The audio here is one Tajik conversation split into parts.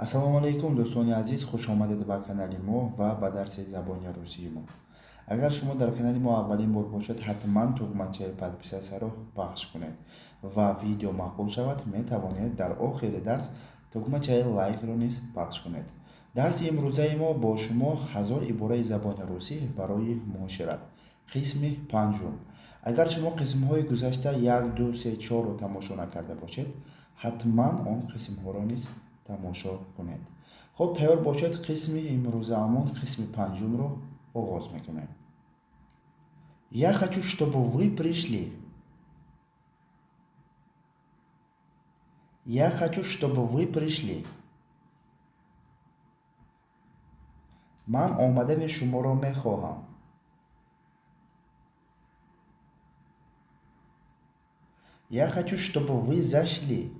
Ассалому алайкум дӯстони азиз, хуш омадед ба канали мо ва ба дарси забони русии мо. Агар шумо дар канали мо аввалин бор бошед, ҳатман тугмачаи подписасияро пахш кунед ва видео маъқул шавад, метавонед дар охири дарс тугмачаи лайкро низ пахш кунед. Дарси имрӯзаи мо бо шумо 1000 ибораи забони русӣ барои муошират, қисми панҷум. Агар шумо қисмҳои гузашта 1, 2, 3, 4ро тамошо накарда бошед, ҳатман он қисмҳоро низ тамошо кунед. Хуб, тайёр бошед, қисми имрӯзаамон қисми панҷумро оғоз мекунем. Я хочу, чтобы вы пришли. Я хочу, чтобы вы пришли. Ман омадани шуморо мехоҳам. Я хочу, чтобы вы зашли.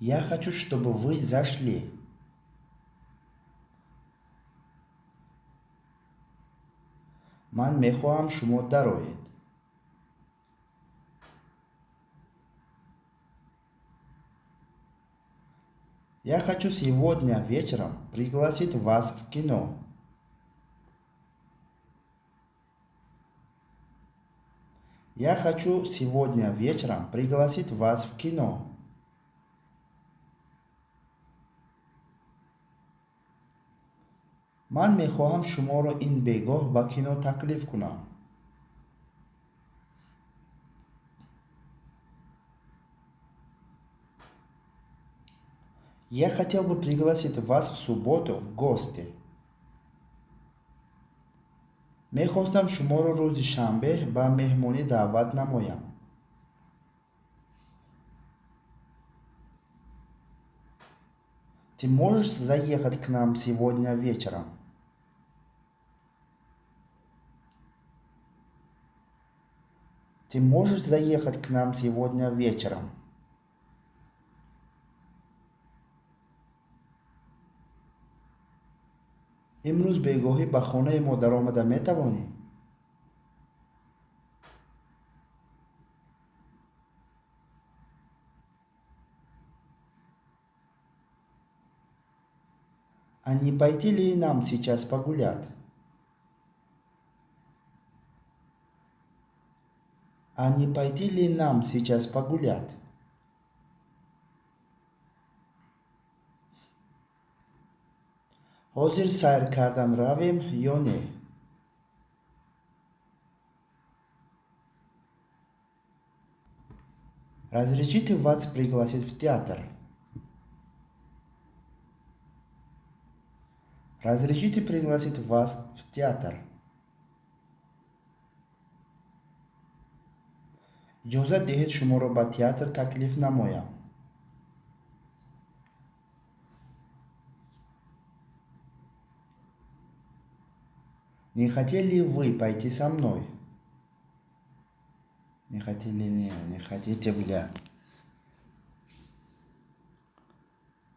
Я хочу, чтобы вы зашли. Ман мехоҳам шумо дароед. Я хочу сегодня вечером пригласить вас в кино. Я хочу сегодня вечером пригласить вас в кино. Ман мехоҳам шуморо ин бегоҳ ба кино таклиф кунам. Я хотел бы пригласить вас в субботу в гости. Мехостам шуморо рӯзи шанбе ба меҳмонӣ даъват намоям. Ты можешь заехать к нам сегодня вечером? Ты можешь заехать к нам сегодня вечером? имрӯз бегоҳӣ ба хонаи мо даромада метавонӣ? А не пойти ли нам сейчас погулять? А не пойти ли нам сейчас погулять? ҳозир сайр кардан равем ё не? Разрешите вас пригласить в театр? Разрешите пригласить вас в театр? иҷозат диҳед шуморо ба театр таклиф намоям. Не хотели ли вы пойти со мной? Не хотели ли, не хотите, бля.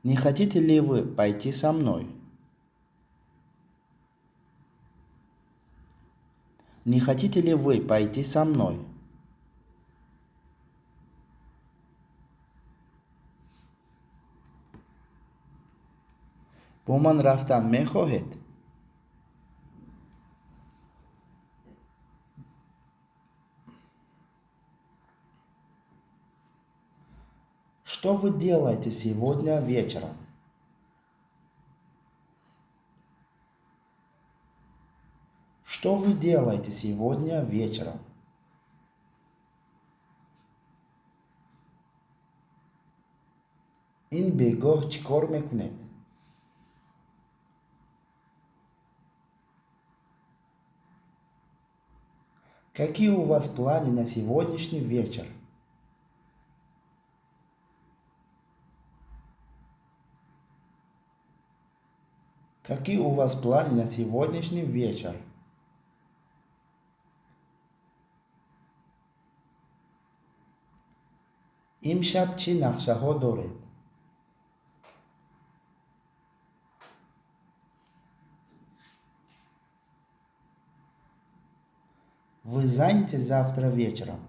Не хотите ли вы пойти со мной? Не хотите ли вы пойти со мной? бо ман рафтан мехоҳед? Что вы делаете сегодня вечером? Что вы делаете сегодня вечером? ин бегоҳ чӣ кор мекунед? Какие у вас планы на сегодняшний вечер? Какие у вас планы на сегодняшний вечер? имшаб чӣ нақшаҳо доред? Вы заняты завтра вечером?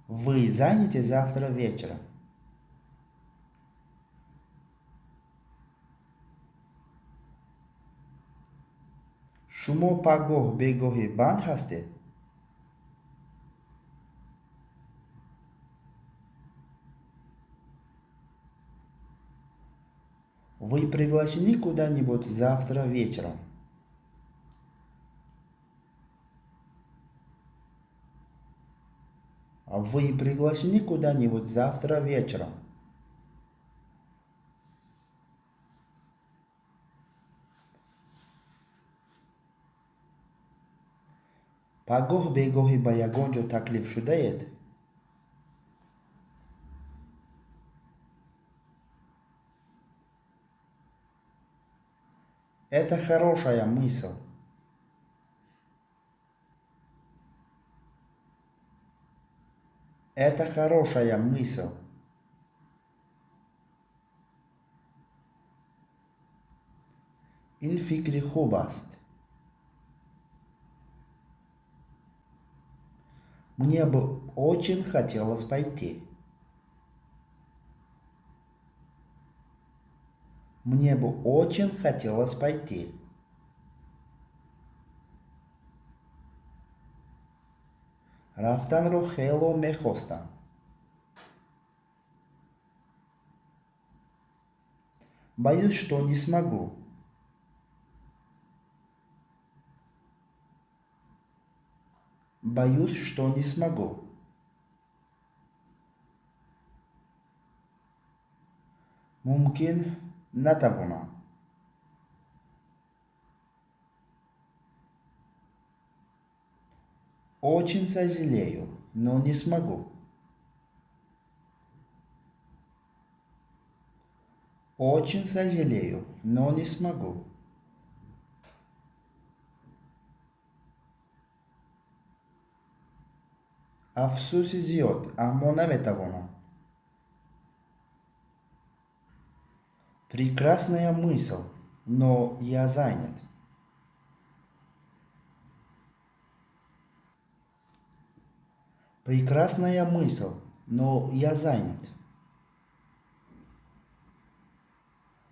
Вы заняты завтра вечером? شما پگاه به گاهی بند هستید؟ Вы приглашены куда-нибудь завтра вечером? Вы приглашены куда-нибудь завтра вечером? پگاه به گاهی به یگان جا تکلیف شده اید؟ Это хорошая мысль. Это хорошая мысль. این فکر خوب است. Мне бы очень хотелось пойти. Мне бы очень хотелось пойти. رفتن رو خیلی میخواستم. Боюсь, что не смогу. Боюсь, что не смогу. ممكن نتوانم. Очень сожалею, но не смогу. Очень сожалею, но не смогу. افسوس زیاد اما نمیتوانم. Прекрасная мысль, но я занят. Прекрасная мысль, но я занят.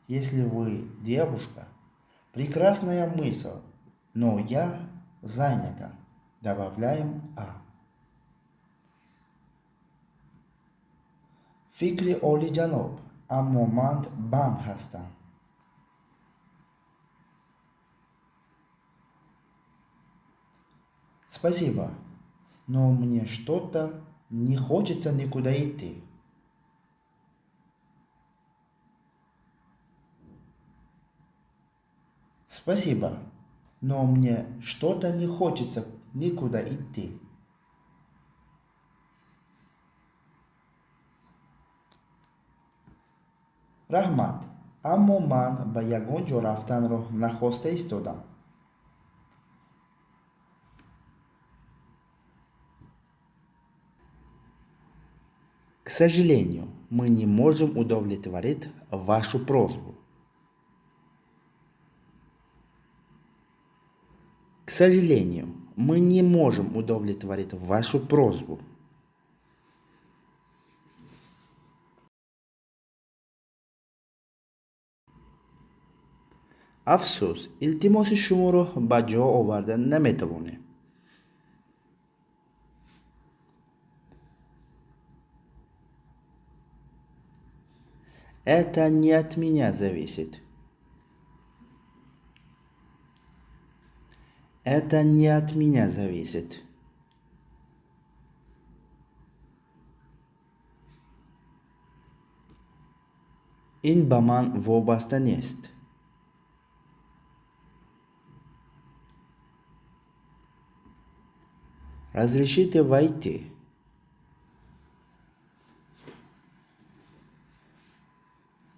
Если вы девушка, прекрасная мысль, но я занята. Добавляем «а». فکر عالی جناب، اما من بند هستم. Спасибо, но мне что-то не хочется никуда идти. Спасибо, но мне что-то не хочется никуда идти. Рахмат, аммо ман ба ягон ҷо рафтанро нахоста истодам. К сожалению, мы не можем удовлетворить вашу просьбу. К сожалению, мы не можем удовлетворить вашу просьбу. افسوس، التماس شما را به جا آوردن نمیتوانیم. Это не от меня зависит. Это не от меня зависит. این به من وابسته نیست. Разрешите войти.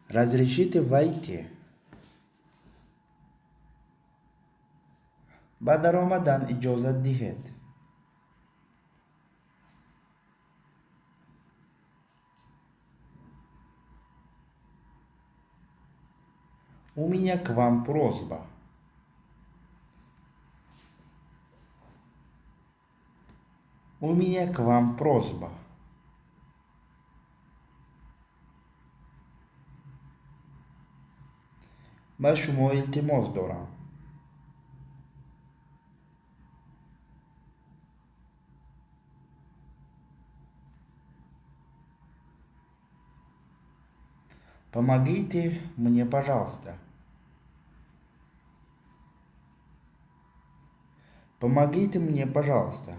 Разрешите войти. به در آمدن اجازت دهید. У меня к вам просьба. У меня к вам просьба. من شما التماس دارم. Помогите мне, пожалуйста. Помогите мне, пожалуйста.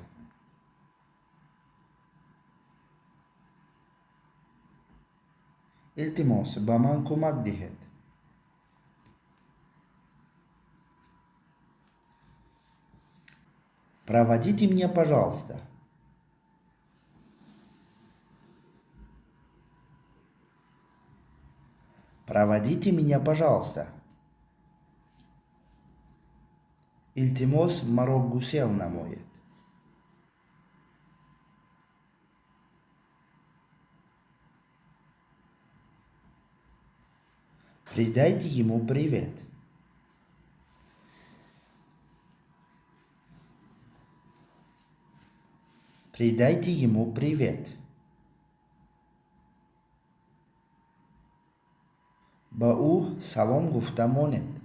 التماس به من کمک دهید. Проводите меня, пожалуйста. Проводите меня, пожалуйста. التماس مرا گسیل نماید. Передайте ему привет. Передайте ему привет. با او سلام گفته مانید.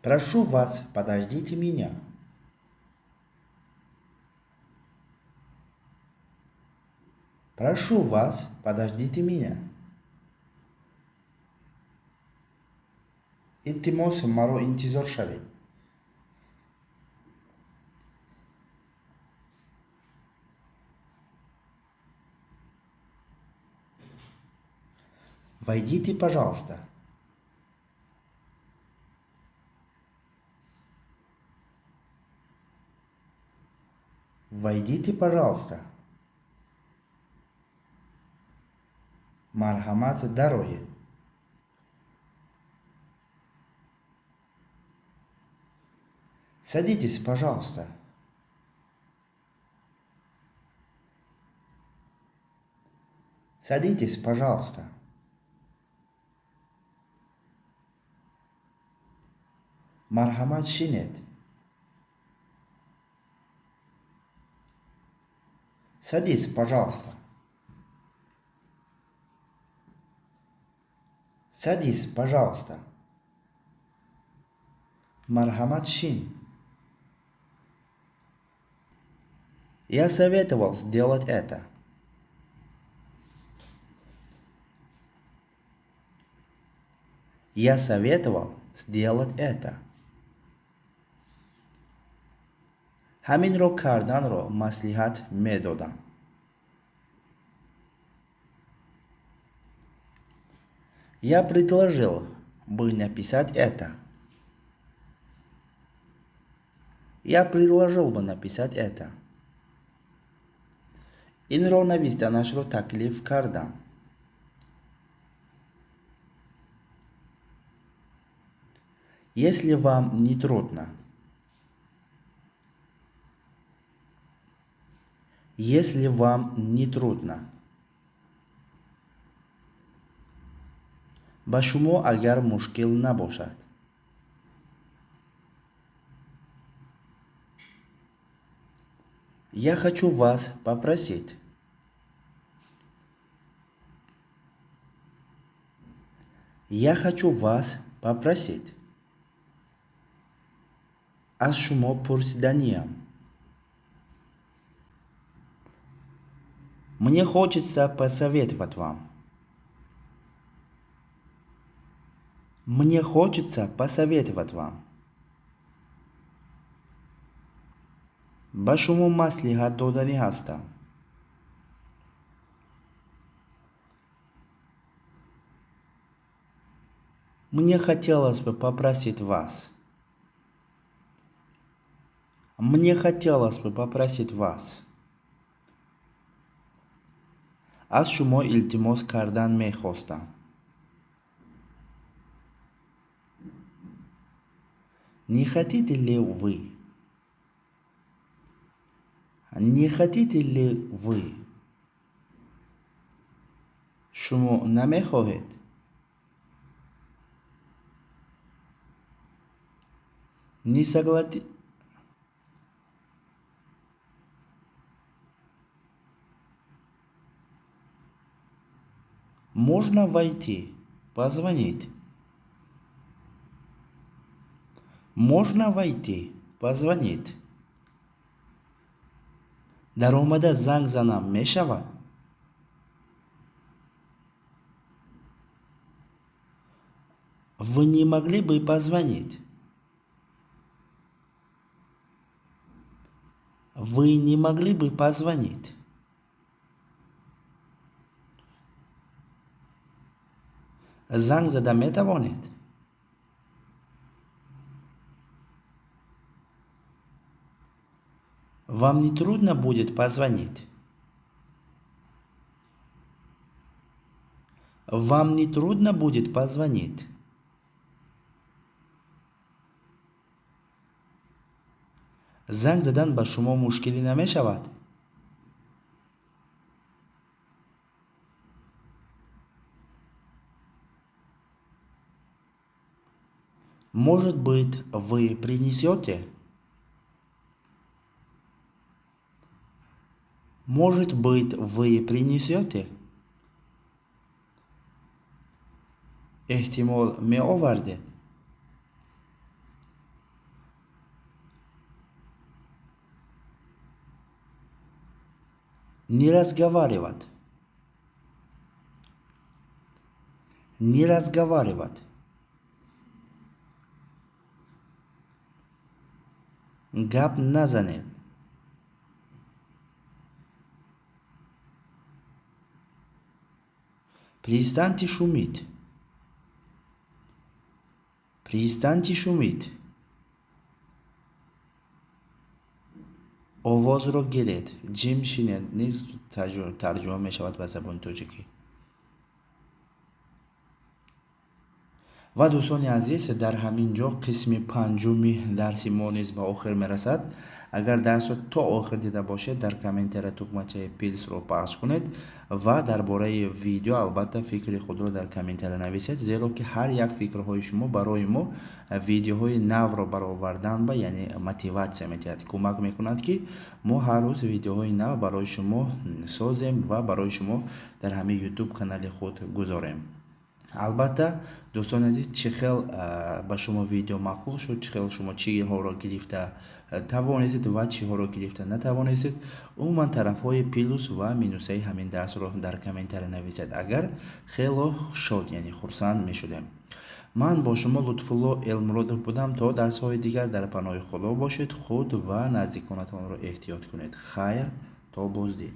Прошу вас, подождите меня. Прошу вас, подождите меня. التماس مرا انتظار شوید. Войдите, пожалуйста. Войдите, пожалуйста. مرحمت درآیید. Садитесь, пожалуйста. Садитесь, пожалуйста. مرحمت шинед. Садись, пожалуйста. Садись, пожалуйста. مرحمت шин. Я советовал сделать это. Я советовал сделать это. ҳаминро карданро маслиҳат медодам. Я предложил бы написать это. Я предложил бы написать это. инро навистанашро таклиф кардам. Если вам не трудно. Если вам не трудно. ба шумо агар мушкил набошад. Я хочу вас попросить. Я хочу вас попросить. аз шумо пурсиданиям. Мне хочется посоветовать вам. Мне хочется посоветовать вам. ба шумо маслиҳат доданӣ ҳастам. Мне хотелось бы попросить вас. Мне хотелось бы попросить вас. аз шумо илтимос кардан мехостам. Не хотите ли вы? Не хотите ли вы? шумо намехоҳед? Не согласитесь? можно войти, позвонить. Можно войти, позвонить. дар омада занг занам мешавад. Вы не могли бы позвонить? Вы не могли бы позвонить? Занг зада метавонед? Вам не трудно будет позвонить? Вам не трудно будет позвонить? занг задан ба шумо мушкилӣ намешавад? Может быть, вы принесете? Может быть, вы принесете? Эҳтимол меовардед? Не разговаривать. Не разговаривать. Гап назанед. Перестаньте шумить. Перестаньте шумить. овозро гиред. ҷим шинед. Низ тарҷума мешавад ба забони тоҷикӣ. ва дӯстони азиз, дар ҳамин ҷо қисми панҷуми дарси мо низ ба охир мерасад. агар дарсро то охир дида бошед, дар комментария тугмачаи плюсро пахш кунед ва дар бораи видео албатта фикри худро дар комментария нависед, зеро ки ҳар як фикрҳои шумо барои мо видеоҳои навро баровардан ба, яъне мотиватсия метиҳад, кӯмак мекунад ки мо ҳар рӯз видеоҳои нав барои шумо созем ва барои шумо дар ҳамин YouTube канали худ гузорем. албатта дӯстони азиз, чӣ хел ба шумо видео маъқул шуд, чӣ хел шумо чиҳоро гирифта тавонистед ва чиҳоро гирифта натавонистед, умуман тарафҳои плюс ва минусаи ҳамин дарсро дар комментария нависед. агар хело шод, яъне хурсанд мешудем. ман бо шумо Лутфулло Элмуродов будам. то дарсҳои дигар дар паноҳи худо бошед. худ ва наздиконатонро эҳтиёт кунед. хайр, то боздид.